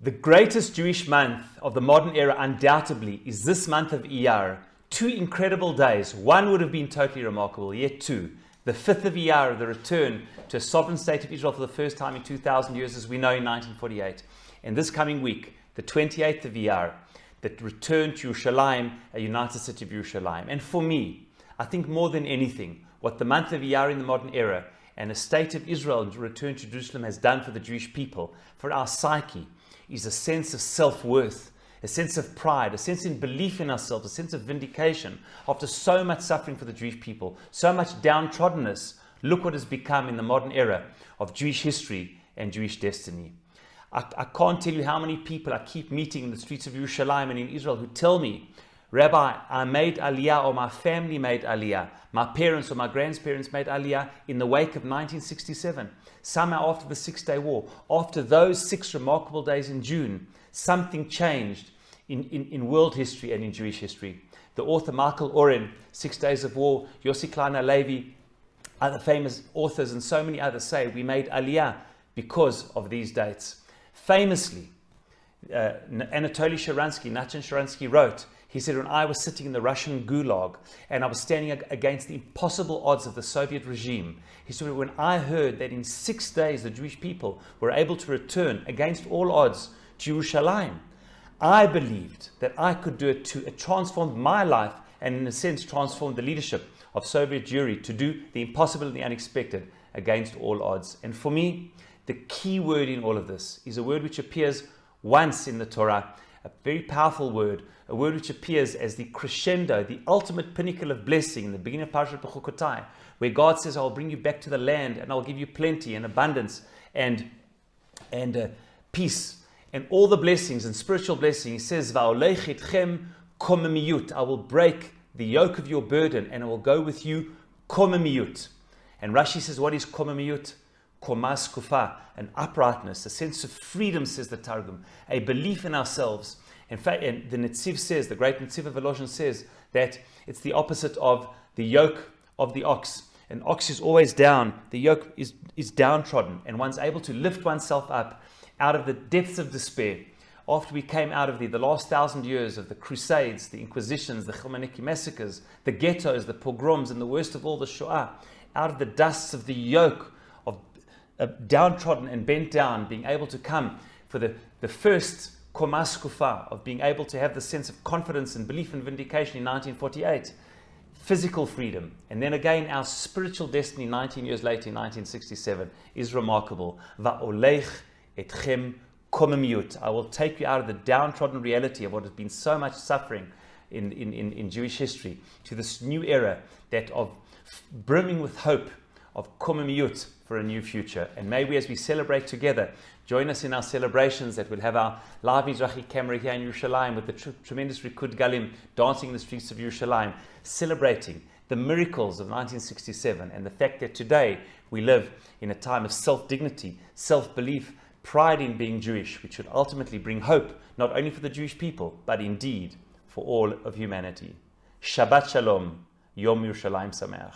The greatest Jewish month of the modern era, undoubtedly, is this month of Iyar. 2 incredible days. One would have been totally remarkable, yet 2. The 5th of Iyar, the return to a sovereign state of Israel for the first time in 2,000 years, as we know, in 1948. And this coming week, the 28th of Iyar, the return to Yerushalayim, a united city of Yerushalayim. And for me, I think more than anything, what the month of Iyar in the modern era and a state of Israel and return to Jerusalem has done for the Jewish people, for our psyche, is a sense of self-worth, a sense of pride, a sense in belief in ourselves, a sense of vindication. After so much suffering for the Jewish people, so much downtroddenness, look what has become in the modern era of Jewish history and Jewish destiny. I can't tell you how many people I keep meeting in the streets of Yerushalayim and in Israel who tell me, Rabbi, I made Aliyah, or my family made Aliyah. My parents or my grandparents made Aliyah in the wake of 1967. Somehow after the Six-Day War, after those 6 remarkable days in June, something changed in world history and in Jewish history. The author Michael Oren, 6 Days of War, Yossi Klein Halevi, other famous authors and so many others say we made Aliyah because of these dates. Famously, Natan Sharansky wrote, he said, when I was sitting in the Russian gulag and I was standing against the impossible odds of the Soviet regime, he said, when I heard that in 6 days the Jewish people were able to return against all odds to Yerushalayim, I believed that I could do it too. It transformed my life and in a sense transformed the leadership of Soviet Jewry to do the impossible and the unexpected against all odds. And for me, the key word in all of this is a word which appears once in the Torah, a very powerful word, a word which appears as the crescendo, the ultimate pinnacle of blessing in the beginning of Parashat Bechukotai, where God says, I will bring you back to the land and I will give you plenty and abundance and peace and all the blessings and spiritual blessings. He says, Va'olech etchem komemiyut. I will break the yoke of your burden and I will go with you komemiyut. And Rashi says, what is komemiyut? Komas kufa, an uprightness, a sense of freedom, says the Targum, a belief in ourselves. In fact, and the Netziv says, the great Netziv of Volozhin says that it's the opposite of the yoke of the ox. An ox is always down, the yoke is downtrodden, and one's able to lift oneself up out of the depths of despair. After we came out of the last 1,000 years of the Crusades, the Inquisitions, the Chmielnicki massacres, the ghettos, the pogroms, and the worst of all, the Shoah, out of the dusts of the yoke of downtrodden and bent down, being able to come for the first komas kufa of being able to have the sense of confidence and belief and vindication in 1948, physical freedom, and then again our spiritual destiny 19 years later in 1967 is remarkable. Va'olech etchem komemiyut. I will take you out of the downtrodden reality of what has been so much suffering in Jewish history to this new era that of brimming with hope of komemiyut for a new future. And may we, as we celebrate together, join us in our celebrations that we'll have our live Mizrahi camera here in Yerushalayim with the tremendous Rikud Galim dancing in the streets of Yerushalayim, celebrating the miracles of 1967 and the fact that today we live in a time of self-dignity, self-belief, pride in being Jewish, which should ultimately bring hope not only for the Jewish people, but indeed for all of humanity. Shabbat Shalom, Yom Yerushalayim Sameach.